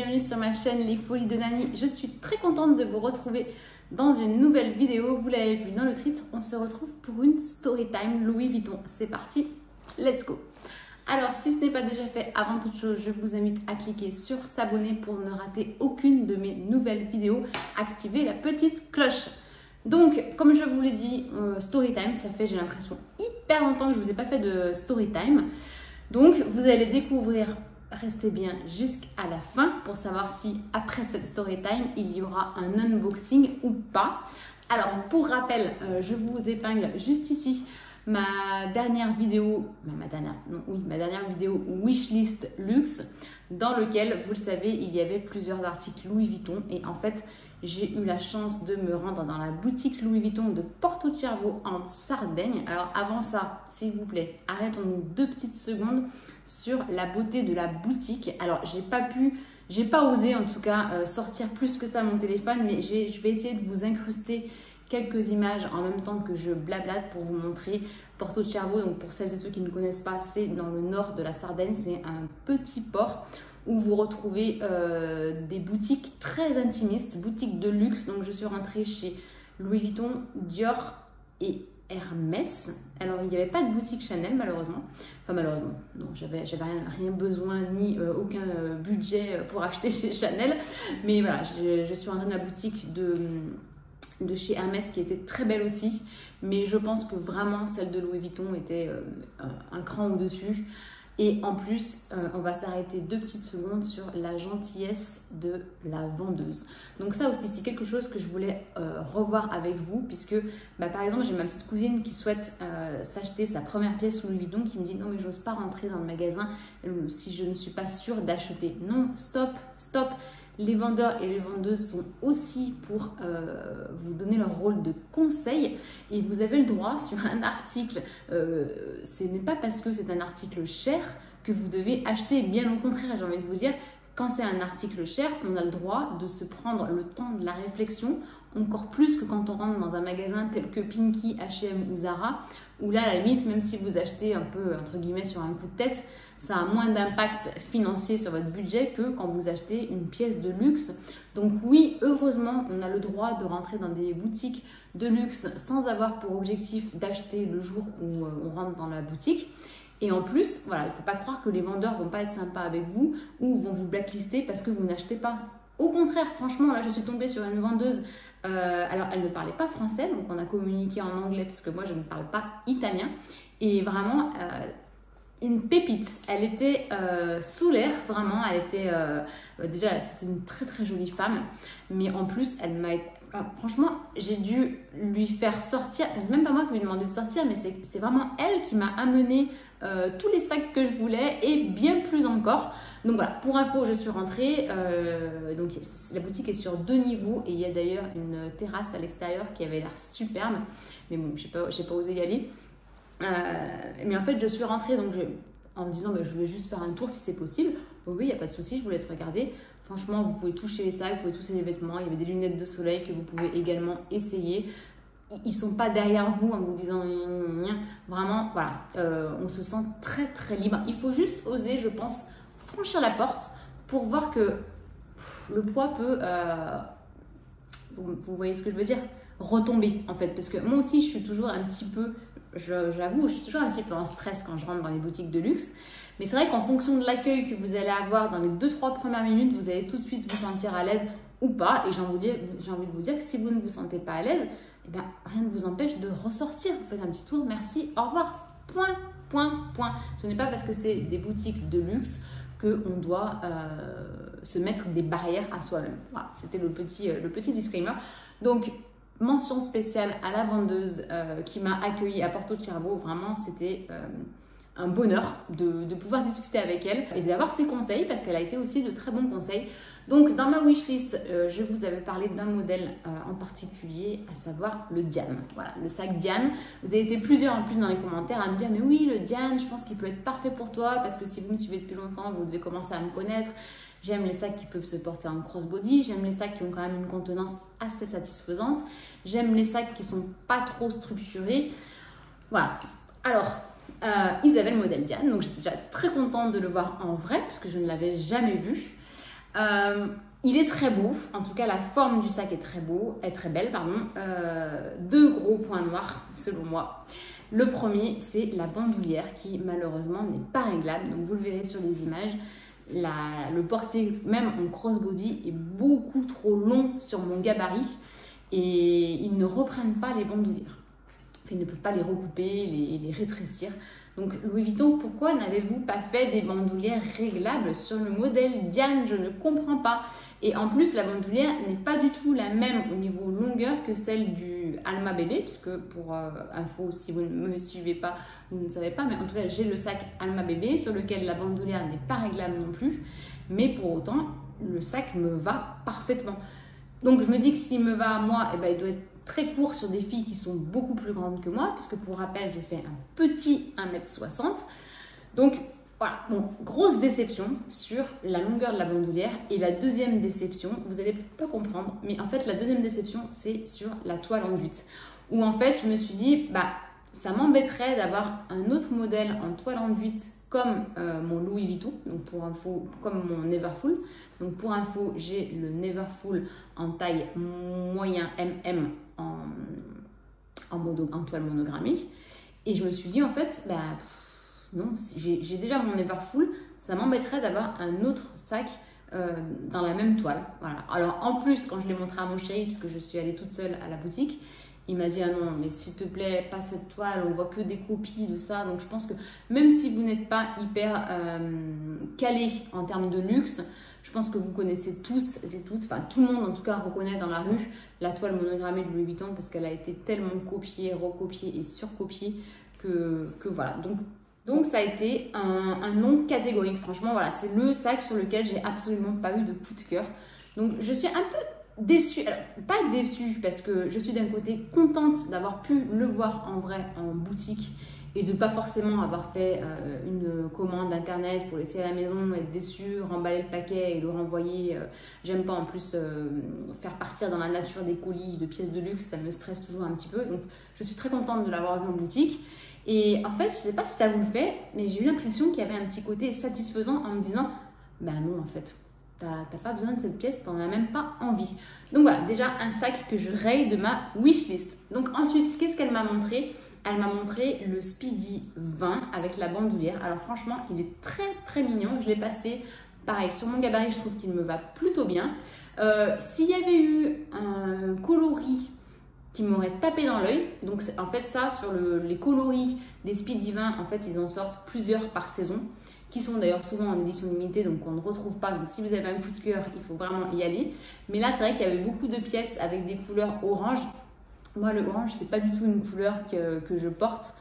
bienvenue sur ma chaîne Les Folies de Nani. Je suis très contente de vous retrouver dans une nouvelle vidéo. Vous l'avez vu dans le titre, on se retrouve pour une story time Louis Vuitton. C'est parti, let's go! Alors si ce n'est pas déjà fait, avant toute chose, je vous invite à cliquer sur s'abonner pour ne rater aucune de mes nouvelles vidéos. Activez la petite cloche. Donc, comme je vous l'ai dit, story time, ça fait, j'ai l'impression, hyper longtemps que je ne vous ai pas fait de story time. Donc, vous allez découvrir, restez bien jusqu'à la fin pour savoir si après cette story time, il y aura un unboxing ou pas. Alors, pour rappel, je vous épingle juste ici ma dernière vidéo, ma dernière vidéo Wishlist Luxe, dans lequel, vous le savez, il y avait plusieurs articles Louis Vuitton et en fait, j'ai eu la chance de me rendre dans la boutique Louis Vuitton de Porto Cervo en Sardaigne. Alors avant ça, s'il vous plaît, arrêtons-nous 2 petites secondes sur la beauté de la boutique. Alors j'ai pas osé en tout cas sortir plus que ça mon téléphone, mais je vais essayer de vous incruster quelques images en même temps que je blablate pour vous montrer Porto Cervo. Donc pour celles et ceux qui ne connaissent pas, c'est dans le nord de la Sardaigne, c'est un petit port où vous retrouvez des boutiques très intimistes, boutiques de luxe. Donc je suis rentrée chez Louis Vuitton, Dior et Hermès. Alors il n'y avait pas de boutique Chanel malheureusement. Enfin malheureusement, non, j'avais rien besoin ni aucun budget pour acheter chez Chanel. Mais voilà, je suis rentrée dans la boutique de chez Hermès qui était très belle aussi. Mais je pense que vraiment celle de Louis Vuitton était un cran au-dessus. Et en plus, on va s'arrêter 2 petites secondes sur la gentillesse de la vendeuse. Donc ça aussi, c'est quelque chose que je voulais revoir avec vous, puisque par exemple, j'ai ma petite cousine qui souhaite s'acheter sa première pièce Louis Vuitton, qui me dit non mais j'ose pas rentrer dans le magasin si je ne suis pas sûre d'acheter. Non, stop, stop. Les vendeurs et les vendeuses sont aussi pour vous donner leur rôle de conseil et vous avez le droit sur un article, ce n'est pas parce que c'est un article cher que vous devez acheter, bien au contraire, j'ai envie de vous dire, quand c'est un article cher, on a le droit de se prendre le temps de la réflexion, encore plus que quand on rentre dans un magasin tel que Pinky, H&M ou Zara, où là, à la limite, même si vous achetez un peu, entre guillemets, sur un coup de tête, ça a moins d'impact financier sur votre budget que quand vous achetez une pièce de luxe. Donc oui, heureusement, on a le droit de rentrer dans des boutiques de luxe sans avoir pour objectif d'acheter le jour où on rentre dans la boutique. Et en plus, voilà, il ne faut pas croire que les vendeurs ne vont pas être sympas avec vous ou vont vous blacklister parce que vous n'achetez pas. Au contraire, franchement, là, je suis tombée sur une vendeuse. Alors, elle ne parlait pas français, donc on a communiqué en anglais puisque moi, je ne parle pas italien. Et vraiment, une pépite. Elle était sous l'air, vraiment. Elle était déjà, c'était une très très jolie femme, mais en plus, elle m'a. Franchement, j'ai dû lui faire sortir. Enfin, c'est même pas moi qui lui ai demandé de sortir, mais c'est vraiment elle qui m'a amené tous les sacs que je voulais et bien plus encore. Donc voilà, pour info, je suis rentrée. Donc la boutique est sur 2 niveaux et il y a d'ailleurs une terrasse à l'extérieur qui avait l'air superbe. Mais bon, j'ai pas osé y aller. Mais en fait, je suis rentrée donc en me disant je voulais juste faire un tour si c'est possible. Oui, il n'y a pas de souci, je vous laisse regarder. Franchement, vous pouvez toucher les sacs, vous pouvez toucher les vêtements. Il y avait des lunettes de soleil que vous pouvez également essayer. Ils ne sont pas derrière vous en vous disant vraiment, voilà, on se sent très très libre. Il faut juste oser, je pense, franchir la porte pour voir que le poids peut, vous voyez ce que je veux dire, retomber en fait. Parce que moi aussi, je suis toujours un petit peu, j'avoue, je suis toujours un petit peu en stress quand je rentre dans les boutiques de luxe. Mais c'est vrai qu'en fonction de l'accueil que vous allez avoir dans les 2-3 premières minutes, vous allez tout de suite vous sentir à l'aise ou pas. Et j'ai envie de vous dire que si vous ne vous sentez pas à l'aise, eh bien, rien ne vous empêche de ressortir. Vous faites un petit tour, merci, au revoir. Point, point, point. Ce n'est pas parce que c'est des boutiques de luxe qu'on doit se mettre des barrières à soi-même. Voilà, c'était le petit disclaimer. Donc, mention spéciale à la vendeuse qui m'a accueillie à Porto Cervo. Vraiment, c'était un bonheur de pouvoir discuter avec elle et d'avoir ses conseils parce qu'elle a été aussi de très bons conseils. Donc, dans ma wishlist, je vous avais parlé d'un modèle en particulier, à savoir le Diane. Voilà, le sac Diane. Vous avez été plusieurs en plus dans les commentaires à me dire « Mais oui, le Diane, je pense qu'il peut être parfait pour toi parce que si vous me suivez depuis longtemps, vous devez commencer à me connaître. J'aime les sacs qui peuvent se porter en crossbody. J'aime les sacs qui ont quand même une contenance assez satisfaisante. J'aime les sacs qui sont pas trop structurés. » Voilà. Alors, ils avaient le modèle Diane, donc j'étais déjà très contente de le voir en vrai puisque je ne l'avais jamais vu. Il est très beau, en tout cas la forme du sac est très belle, pardon. Deux gros points noirs selon moi. Le premier, c'est la bandoulière qui malheureusement n'est pas réglable, donc vous le verrez sur les images. Le porté même en crossbody est beaucoup trop long sur mon gabarit et ils ne reprennent pas les bandoulières. Enfin, ils ne peuvent pas les recouper et les rétrécir. Donc Louis Vuitton, pourquoi n'avez-vous pas fait des bandoulières réglables sur le modèle Diane? Je ne comprends pas. Et en plus, la bandoulière n'est pas du tout la même au niveau longueur que celle du Alma Bébé, puisque pour info, si vous ne me suivez pas, vous ne savez pas, mais en tout cas, j'ai le sac Alma Bébé sur lequel la bandoulière n'est pas réglable non plus, mais pour autant, le sac me va parfaitement. Donc je me dis que s'il me va à moi, eh ben, il doit être très court sur des filles qui sont beaucoup plus grandes que moi, puisque pour rappel, je fais un petit 1m60. Donc voilà, bon, grosse déception sur la longueur de la bandoulière. Et la deuxième déception, vous n'allez pas comprendre, mais en fait la deuxième déception, c'est sur la toile enduite. Où en fait, je me suis dit, bah, ça m'embêterait d'avoir un autre modèle en toile enduite comme mon Louis Vuitton, donc pour info, comme mon Neverfull. Donc pour info, j'ai le Neverfull en taille moyen MM en toile monogrammique. Et je me suis dit en fait, bah, non, j'ai déjà mon Neverfull, ça m'embêterait d'avoir un autre sac dans la même toile. Voilà. Alors en plus, quand je l'ai montré à mon chéri, parce que je suis allée toute seule à la boutique, il m'a dit ah non mais s'il te plaît pas cette toile, on voit que des copies de ça. Donc je pense que même si vous n'êtes pas hyper calé en termes de luxe, je pense que vous connaissez tous et toutes, enfin tout le monde en tout cas reconnaît dans la rue la toile monogrammée de Louis Vuitton parce qu'elle a été tellement copiée, recopiée et surcopiée que voilà. Donc ça a été un non catégorique. Franchement voilà, c'est le sac sur lequel j'ai absolument pas eu de coup de cœur. Donc je suis un peu déçue, alors pas déçue parce que je suis d'un côté contente d'avoir pu le voir en vrai en boutique et de pas forcément avoir fait une commande internet pour laisser à la maison, être déçue, remballer le paquet et le renvoyer. J'aime pas en plus faire partir dans la nature des colis de pièces de luxe, ça me stresse toujours un petit peu. Donc je suis très contente de l'avoir vu en boutique. Et en fait, je sais pas si ça vous le fait, mais j'ai eu l'impression qu'il y avait un petit côté satisfaisant en me disant, ben non en fait, t'as pas besoin de cette pièce, t'en as même pas envie. Donc voilà, déjà un sac que je raye de ma wishlist. Donc ensuite, qu'est-ce qu'elle m'a montré? Elle m'a montré le Speedy 20 avec la bandoulière. Alors franchement, il est très très mignon. Je l'ai passé, pareil, sur mon gabarit, je trouve qu'il me va plutôt bien. S'il y avait eu un coloris qui m'aurait tapé dans l'œil, donc en fait ça, sur les coloris des Speedy 20, en fait, ils en sortent plusieurs par saison, qui sont d'ailleurs souvent en édition limitée, donc on ne retrouve pas. Donc si vous avez un coup de cœur, il faut vraiment y aller. Mais là, c'est vrai qu'il y avait beaucoup de pièces avec des couleurs orange. Moi, le orange, c'est pas du tout une couleur que je porte.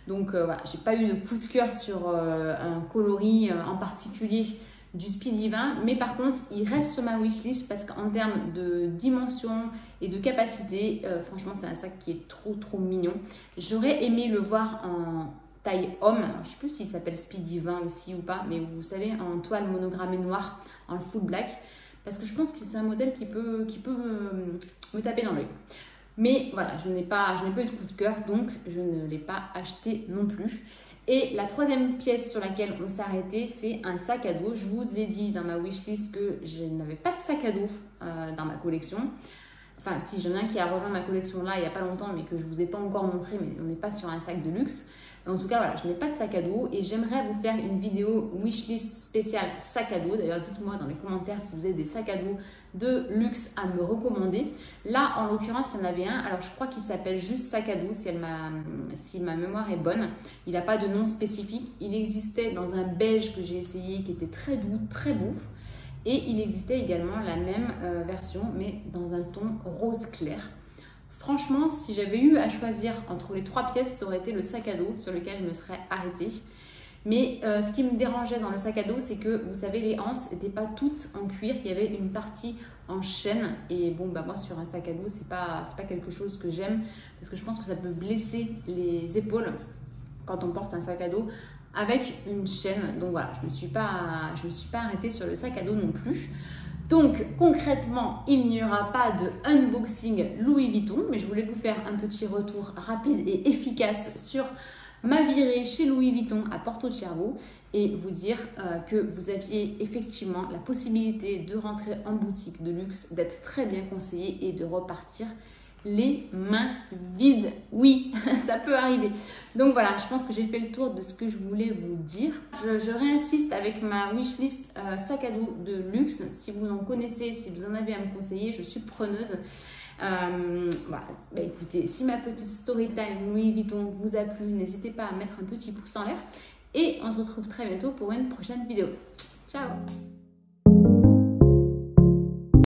Donc voilà, j'ai pas eu de coup de cœur sur un coloris en particulier du Speedy 20. Mais par contre, il reste sur ma wishlist parce qu'en termes de dimension et de capacité, franchement, c'est un sac qui est trop mignon. J'aurais aimé le voir en taille homme. Alors, je sais plus s'il s'appelle Speedy 20 aussi ou pas, mais vous savez, en toile monogrammée noire, en full black. Parce que je pense que c'est un modèle qui peut me taper dans l'œil. Mais voilà, je n'ai pas eu de coup de cœur, donc je ne l'ai pas acheté non plus. Et la troisième pièce sur laquelle on s'est arrêté, c'est un sac à dos. Je vous l'ai dit dans ma wishlist que je n'avais pas de sac à dos dans ma collection. Enfin, si, j'en ai un qui a rejoint ma collection là il n'y a pas longtemps, mais que je ne vous ai pas encore montré, mais on n'est pas sur un sac de luxe. En tout cas, voilà, je n'ai pas de sac à dos et j'aimerais vous faire une vidéo wishlist spéciale sac à dos. D'ailleurs, dites-moi dans les commentaires si vous avez des sacs à dos de luxe à me recommander. Là, en l'occurrence, il y en avait un. Alors, je crois qu'il s'appelle juste sac à dos si ma mémoire est bonne. Il n'a pas de nom spécifique. Il existait dans un beige que j'ai essayé qui était très doux, très beau. Et il existait également la même version, mais dans un ton rose clair. Franchement, si j'avais eu à choisir entre les trois pièces, ça aurait été le sac à dos sur lequel je me serais arrêtée. Mais ce qui me dérangeait dans le sac à dos, c'est que, vous savez, les anses n'étaient pas toutes en cuir. Il y avait une partie en chaîne. Et bon, bah moi, sur un sac à dos, c'est pas quelque chose que j'aime. Parce que je pense que ça peut blesser les épaules quand on porte un sac à dos avec une chaîne. Donc voilà, je me suis pas arrêtée sur le sac à dos non plus. Donc concrètement, il n'y aura pas de unboxing Louis Vuitton, mais je voulais vous faire un petit retour rapide et efficace sur m'a viré chez Louis Vuitton à Porto Cervo et vous dire que vous aviez effectivement la possibilité de rentrer en boutique de luxe, d'être très bien conseillé et de repartir les mains vides. Oui, ça peut arriver. Donc voilà, je pense que j'ai fait le tour de ce que je voulais vous dire. Je réinsiste avec ma wishlist sac à dos de luxe. Si vous en connaissez, si vous en avez à me conseiller, je suis preneuse. Voilà. Bah, écoutez, si ma petite story time Louis Vuitton vous a plu, n'hésitez pas à mettre un petit pouce en l'air. Et on se retrouve très bientôt pour une prochaine vidéo. Ciao!